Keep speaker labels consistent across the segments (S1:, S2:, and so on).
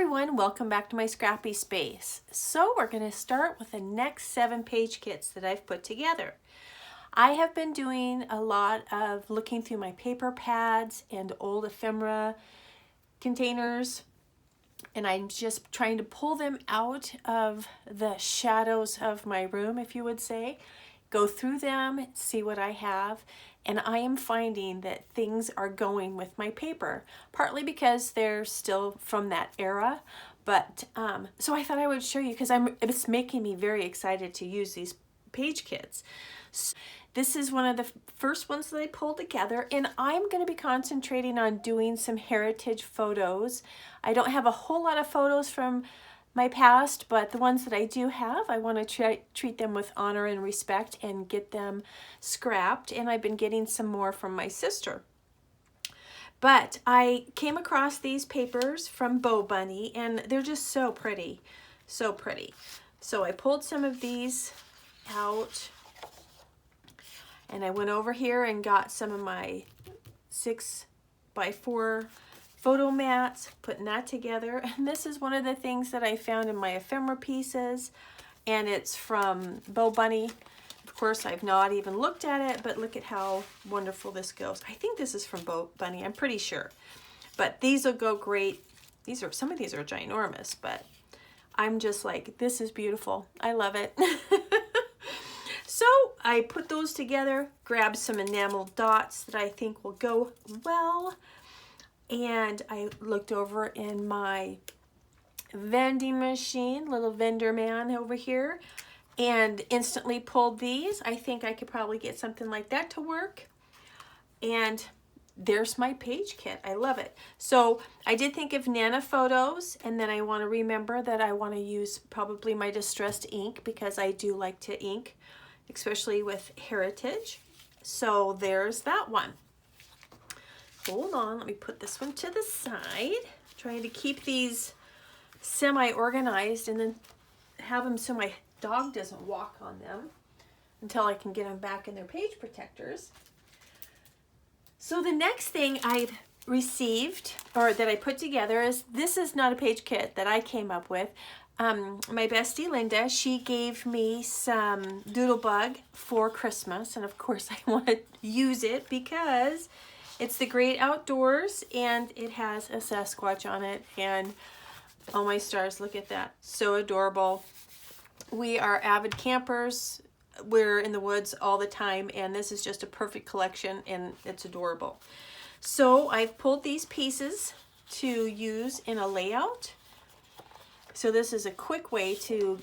S1: everyone, welcome back to my scrappy space. So we're going to start with the next 7 page kits that I've put together. I have been doing a lot of looking through my paper pads and old ephemera containers, and I'm just trying to pull them out of the shadows of my room, if you would say, go through them, see what I have. And I am finding that things are going with my paper, partly because they're still from that era. But so I thought I would show you because it's making me very excited to use these page kits. So this is one of the first ones that I pulled together, and I'm going to be concentrating on doing some heritage photos. I don't have a whole lot of photos from my past, but the ones that I do have, I want to treat them with honor and respect and get them scrapped. And I've been getting some more from my sister. But I came across these papers from Bo Bunny, and they're just so pretty, so pretty. So I pulled some of these out, and I went over here and got some of my 6x4 photo mats, putting that together. And this is one of the things that I found in my ephemera pieces, and it's from Bo Bunny. Of course, I've not even looked at it, but look at how wonderful this goes. I think this is from Bo Bunny, I'm pretty sure. But these will go great. Some of these are ginormous, but I'm just like, this is beautiful. I love it. So I put those together, grabbed some enamel dots that I think will go well. And I looked over in my vending machine, little vendor man over here, and instantly pulled these. I think I could probably get something like that to work. And there's my page kit. I love it. So I did think of Nana photos, and then I want to remember that I want to use probably my distressed ink because I do like to ink, especially with heritage. So there's that one. Hold on, let me put this one to the side. Trying to keep these semi-organized and then have them so my dog doesn't walk on them until I can get them back in their page protectors. So the next thing I've received, or that I put together, is this is not a page kit that I came up with. My bestie Linda, she gave me some Doodlebug for Christmas, and of course I want to use it because it's the great outdoors, and it has a Sasquatch on it, and oh my stars, look at that. So adorable. We are avid campers. We're in the woods all the time, and this is just a perfect collection, and it's adorable. So I've pulled these pieces to use in a layout. So this is a quick way to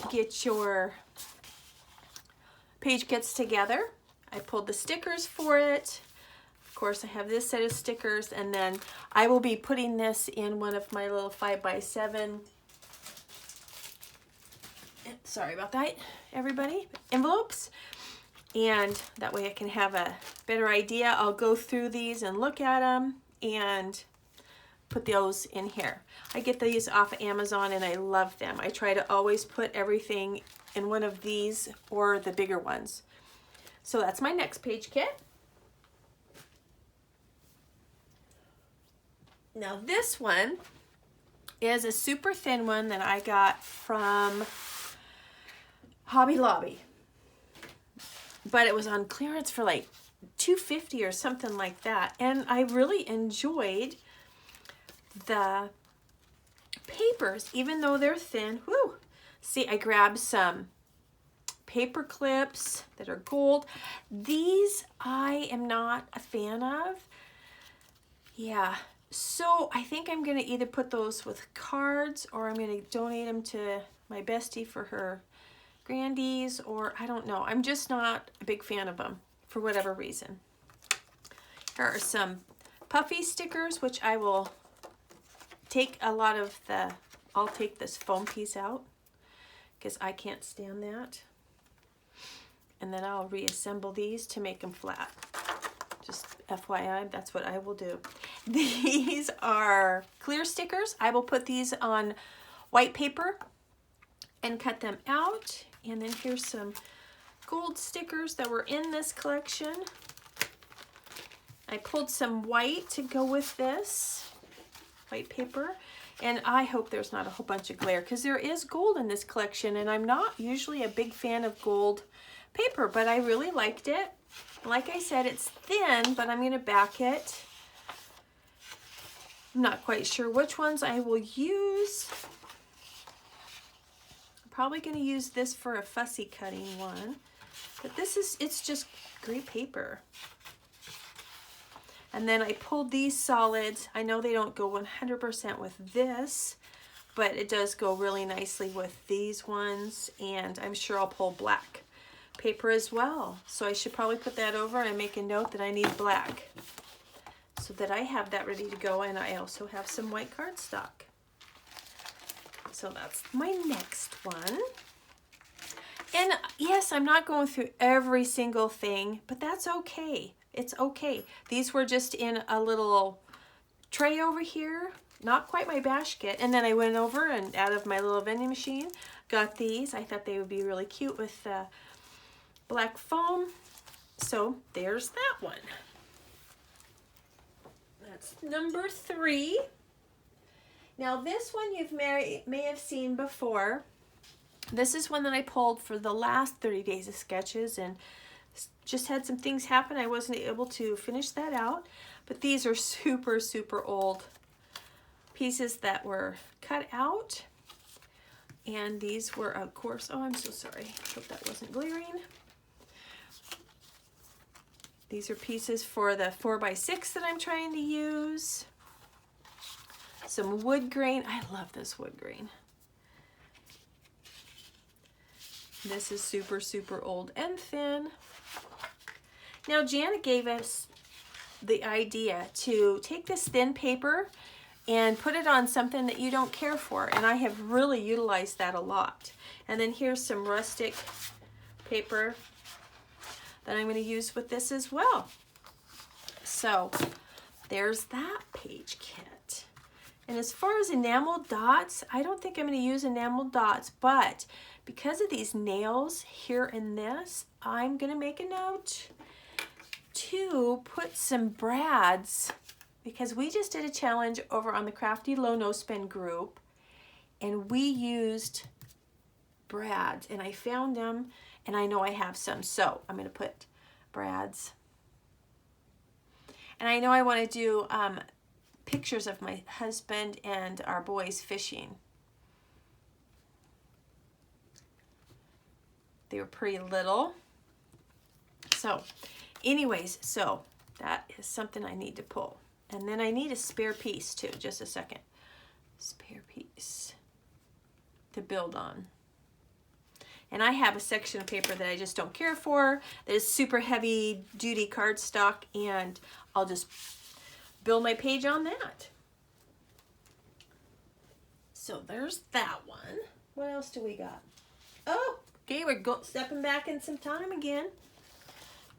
S1: get your page kits together. I pulled the stickers for it. Of course, I have this set of stickers, and then I will be putting this in one of my little 5x7, sorry about that, everybody, envelopes. And that way I can have a better idea. I'll go through these and look at them and put those in here. I get these off of Amazon, and I love them. I try to always put everything in one of these or the bigger ones. So that's my next page kit. Now this one is a super thin one that I got from Hobby Lobby, but it was on clearance for like $2.50 or something like that, and I really enjoyed the papers even though they're thin. Woo! See, I grabbed some paper clips that are gold. These I am not a fan of. Yeah. So I think I'm going to either put those with cards, or I'm going to donate them to my bestie for her grandies, or I don't know. I'm just not a big fan of them for whatever reason. Here are some puffy stickers, which I will take a lot of the, I'll take this foam piece out because I can't stand that. And then I'll reassemble these to make them flat. Just FYI, that's what I will do. These are clear stickers. I will put these on white paper and cut them out. And then here's some gold stickers that were in this collection. I pulled some white to go with this, white paper. And I hope there's not a whole bunch of glare, because there is gold in this collection, and I'm not usually a big fan of gold paper, but I really liked it. Like I said, it's thin, but I'm going to back it. I'm not quite sure which ones I will use. I'm probably going to use this for a fussy cutting one, but it's just great paper. And then I pulled these solids. I know they don't go 100% with this, but it does go really nicely with these ones, and I'm sure I'll pull black paper as well. So I should probably put that over and make a note that I need black, so that I have that ready to go, and I also have some white cardstock. So that's my next one. And yes, I'm not going through every single thing, but that's okay. It's okay. These were just in a little tray over here, not quite my bash kit. And then I went over and out of my little vending machine, got these. I thought they would be really cute with black foam. So there's that one. That's number 3. Now this one you may have seen before. This is one that I pulled for the last 30 days of sketches, and just had some things happen. I wasn't able to finish that out, but these are super, super old pieces that were cut out. And these were, of course, oh, I'm so sorry. Hope that wasn't glaring. These are pieces for the 4x6 that I'm trying to use. Some wood grain. I love this wood grain. This is super, super old and thin. Now, Janet gave us the idea to take this thin paper and put it on something that you don't care for, and I have really utilized that a lot. And then here's some rustic paper that I'm going to use with this as well. So there's that page kit. And as far as enamel dots, I don't think I'm going to use enamel dots, but because of these nails here in this, I'm going to make a note to put some brads, because we just did a challenge over on the Crafty Low No Spin group, and we used brads, and I found them, and I know I have some, so I'm going to put brads. And I know I want to do pictures of my husband and our boys fishing. They were pretty little. So anyways, so that is something I need to pull. And then I need a spare piece too, just a second. Spare piece to build on. And I have a section of paper that I just don't care for, that is super heavy duty cardstock, and I'll just build my page on that. So there's that one. What else do we got? Oh, okay, we're stepping back in some time again.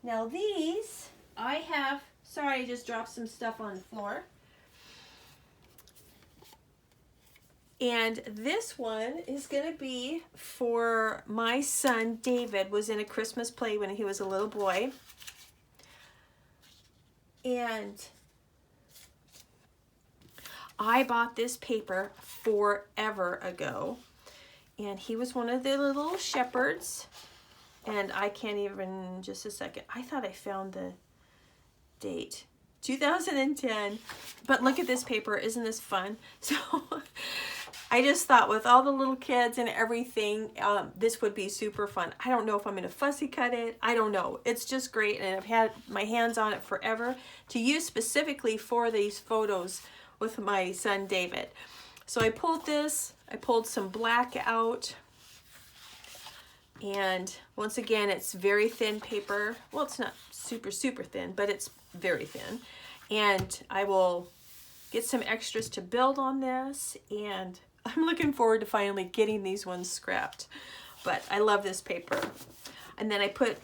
S1: Now these, I have, sorry, I just dropped some stuff on the floor. And this one is going to be for my son, David, was in a Christmas play when he was a little boy. And I bought this paper forever ago. And he was one of the little shepherds. And I can't even, just a second. I thought I found the date. 2010. But look at this paper. Isn't this fun? So I just thought with all the little kids and everything, this would be super fun. I don't know if I'm going to fussy cut it. I don't know. It's just great. And I've had my hands on it forever to use specifically for these photos with my son, David. So I pulled this. I pulled some black out. And once again, it's very thin paper. Well, it's not super, super thin, but it's very thin. And I will get some extras to build on this. And I'm looking forward to finally getting these ones scrapped. But I love this paper. And then I put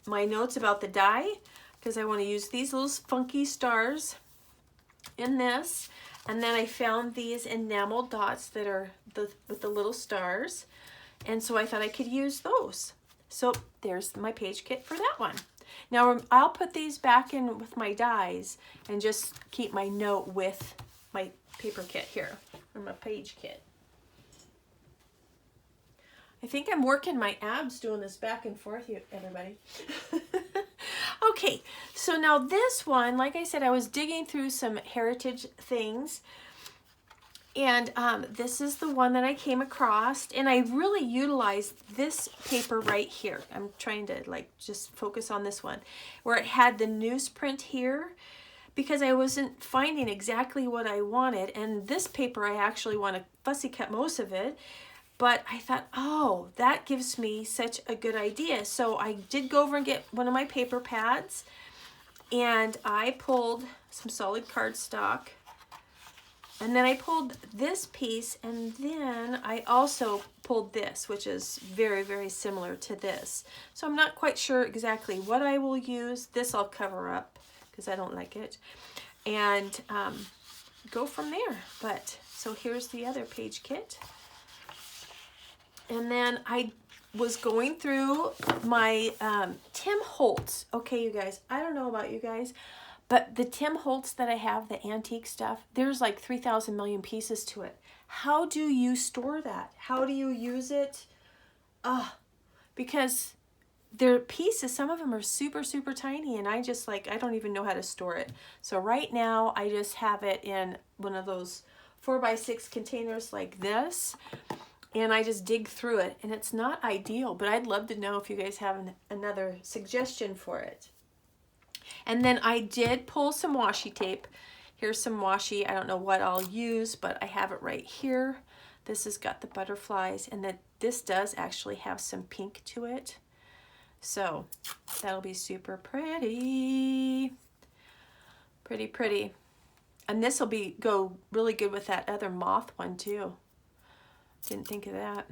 S1: my notes about the die, because I want to use these little funky stars in this. And then I found these enamel dots that are with the little stars. And so I thought I could use those. So there's my page kit for that one. Now I'll put these back in with my dies and just keep my note with my paper kit here. from a page kit. I think I'm working my abs doing this back and forth here, everybody. Okay, so now this one, like I said, I was digging through some heritage things, and this is the one that I came across, and I really utilized this paper right here. I'm trying to like just focus on this one, where it had the newsprint here, because I wasn't finding exactly what I wanted, and this paper I actually want to fussy cut most of it. But I thought, oh, that gives me such a good idea. So I did go over and get one of my paper pads, and I pulled some solid cardstock, and then I pulled this piece, and then I also pulled this, which is very, very similar to this. So I'm not quite sure exactly what I will use. This I'll cover up because I don't like it, and go from there. But so here's the other page kit. And then I was going through my Tim Holtz. Okay, you guys, I don't know about you guys, but the Tim Holtz that I have, the antique stuff, there's like 3,000 million pieces to it. How do you store that? How do you use it? Because their pieces, some of them are super, super tiny, and I just like, I don't even know how to store it. So right now, I just have it in one of those 4x6 containers like this. And I just dig through it, and it's not ideal, but I'd love to know if you guys have another suggestion for it. And then I did pull some washi tape. Here's some washi. I don't know what I'll use, but I have it right here. This has got the butterflies, and then this does actually have some pink to it. So that'll be super pretty. Pretty, pretty. And this will go really good with that other moth one too. Didn't think of that.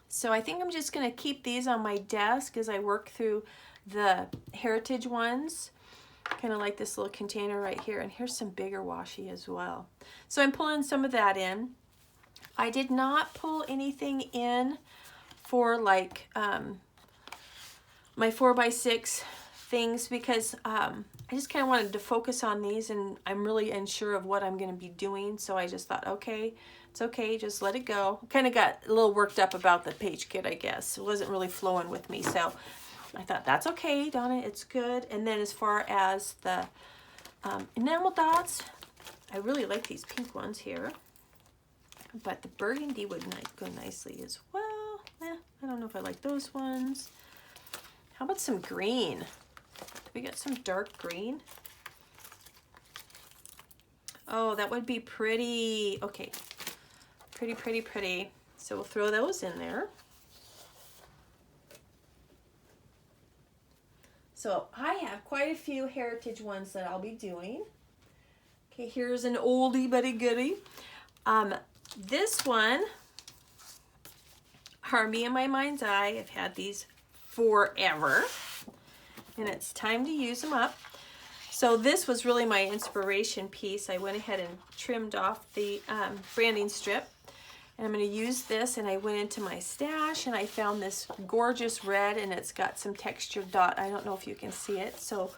S1: So I think I'm just going to keep these on my desk as I work through the heritage ones. Kind of like this little container right here. And here's some bigger washi as well. So I'm pulling some of that in. I did not pull anything in for like my 4x6 things because I just kind of wanted to focus on these, and I'm really unsure of what I'm going to be doing. So I just thought, okay, it's okay, just let it go. Kind of got a little worked up about the page kit, I guess. It wasn't really flowing with me. So I thought, that's okay, Donna, it's good. And then as far as the enamel dots, I really like these pink ones here. But the burgundy would go nicely as well. I don't know if I like those ones. How about some green? Do we got some dark green? Oh, that would be pretty. Okay. Pretty, pretty, pretty. So we'll throw those in there. So I have quite a few heritage ones that I'll be doing. Okay, here's an oldie but a goodie. This one, Harvey in my mind's eye. I've had these forever, and it's time to use them up. So this was really my inspiration piece. I went ahead and trimmed off the branding strip. And I'm going to use this, and I went into my stash and I found this gorgeous red, and it's got some textured dot. I don't know if you can see it, so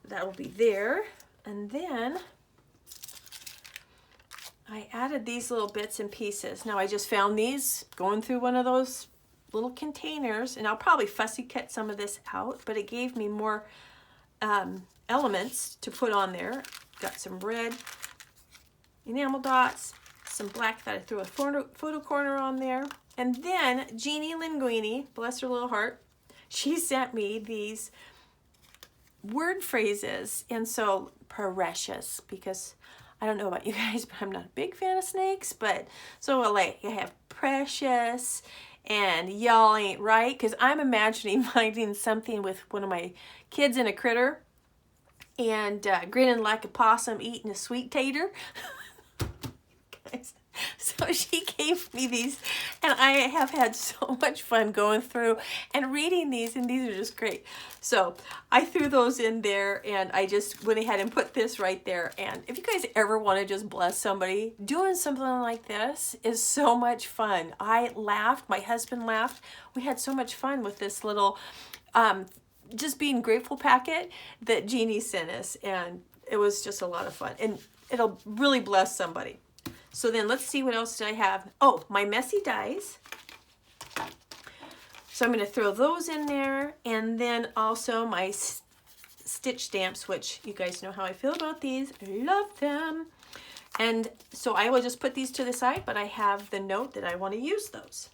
S1: that will be there. And then I added these little bits and pieces. Now I just found these going through one of those little containers, and I'll probably fussy cut some of this out, but it gave me more elements to put on there. Got some red enamel dots, some black that I threw a photo corner on there. And then Jeannie Linguini, bless her little heart, she sent me these word phrases. And so precious, because I don't know about you guys, but I'm not a big fan of snakes. But so like I have precious and y'all ain't right, because I'm imagining finding something with one of my kids in a critter and grinning like a possum eating a sweet tater. So she gave me these, and I have had so much fun going through and reading these, and these are just great. So I threw those in there, and I just went ahead and put this right there. And if you guys ever want to just bless somebody, doing something like this is so much fun. I laughed, my husband laughed. We had so much fun with this little just being grateful packet that Jeannie sent us, and it was just a lot of fun, and it'll really bless somebody. So then let's see what else did I have. Oh, my messy dies. So I'm going to throw those in there, and then also my stitch stamps, which you guys know how I feel about these. I love them. And so I will just put these to the side, but I have the note that I want to use those.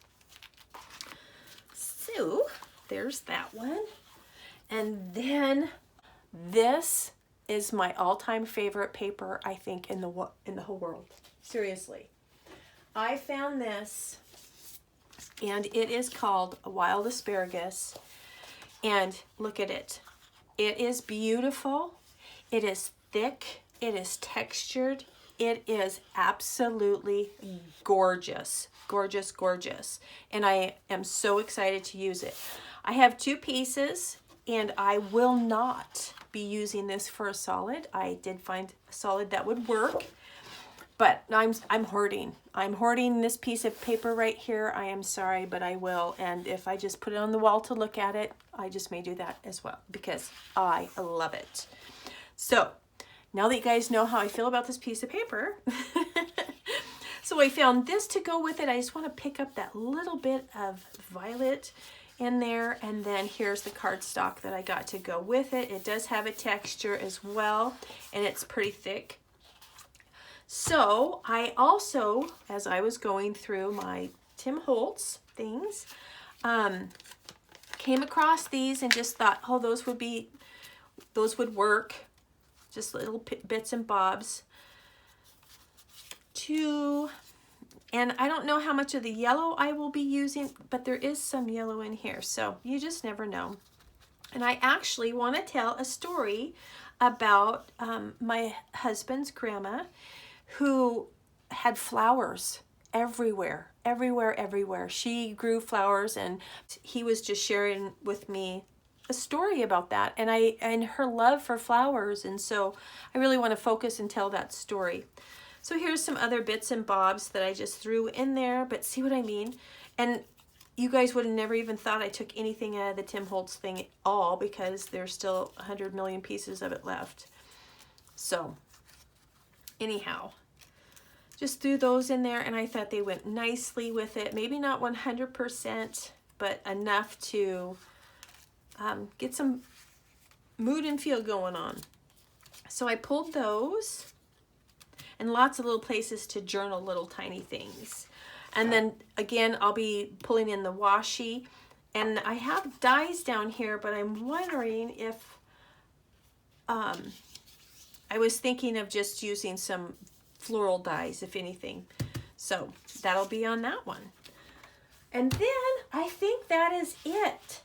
S1: So there's that one. And then this is my all-time favorite paper, I think, in the whole world. Seriously. I found this, and it is called Wild Asparagus. And look at it. It is beautiful. It is thick. It is textured. It is absolutely gorgeous. Gorgeous, gorgeous. And I am so excited to use it. I have 2 pieces, and I will not be using this for a solid. I did find a solid that would work, but I'm hoarding. I'm hoarding this piece of paper right here. I am sorry, but I will. And if I just put it on the wall to look at it, I just may do that as well because I love it. So now that you guys know how I feel about this piece of paper, so I found this to go with it. I just want to pick up that little bit of violet in there, and then here's the cardstock that I got to go with it. It does have a texture as well, and it's pretty thick. So I also, as I was going through my Tim Holtz things, came across these and just thought, oh, those would work. Just little bits and bobs. And I don't know how much of the yellow I will be using, but there is some yellow in here, so you just never know. And I actually want to tell a story about my husband's grandma, who had flowers everywhere, everywhere, everywhere. She grew flowers, and he was just sharing with me a story about that, and her love for flowers. And so I really want to focus and tell that story. So here's some other bits and bobs that I just threw in there, but see what I mean? And you guys would have never even thought I took anything out of the Tim Holtz thing at all, because there's still 100 million pieces of it left. So anyhow, just threw those in there, and I thought they went nicely with it. Maybe not 100%, but enough to get some mood and feel going on. So I pulled those, and lots of little places to journal little tiny things. And then again, I'll be pulling in the washi, and I have dies down here, but I'm wondering if I was thinking of just using some floral dies, if anything. So that'll be on that one. And then I think that is it.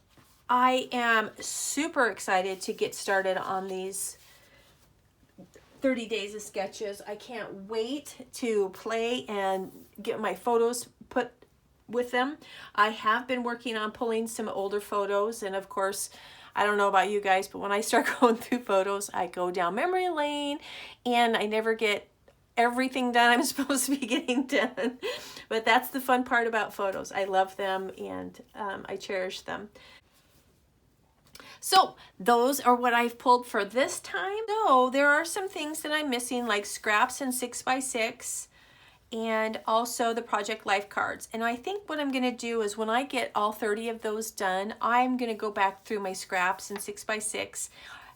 S1: I am super excited to get started on these 30 days of sketches. I can't wait to play and get my photos put with them. I have been working on pulling some older photos, and of course, I don't know about you guys, but when I start going through photos, I go down memory lane and I never get everything done I'm supposed to be getting done. But that's the fun part about photos. I love them, and I cherish them. So those are what I've pulled for this time. So there are some things that I'm missing, like scraps and 6x6, and also the project life cards. And I think what I'm going to do is when I get all 30 of those done, I'm going to go back through my scraps and 6x6.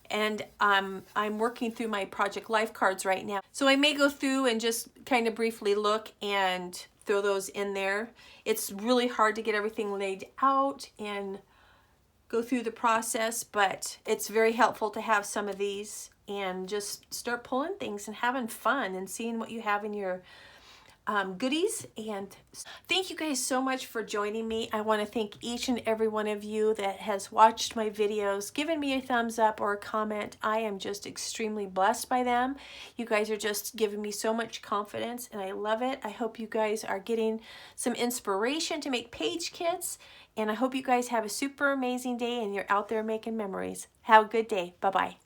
S1: And I'm working through my project life cards right now. So I may go through and just kind of briefly look and throw those in there. It's really hard to get everything laid out and go through the process, but it's very helpful to have some of these and just start pulling things and having fun and seeing what you have in your goodies. And thank you guys so much for joining me. I want to thank each and every one of you that has watched my videos, given me a thumbs up or a comment. I am just extremely blessed by them. You guys are just giving me so much confidence, and I love it. I hope you guys are getting some inspiration to make page kits, and I hope you guys have a super amazing day and you're out there making memories. Have a good day. Bye-bye.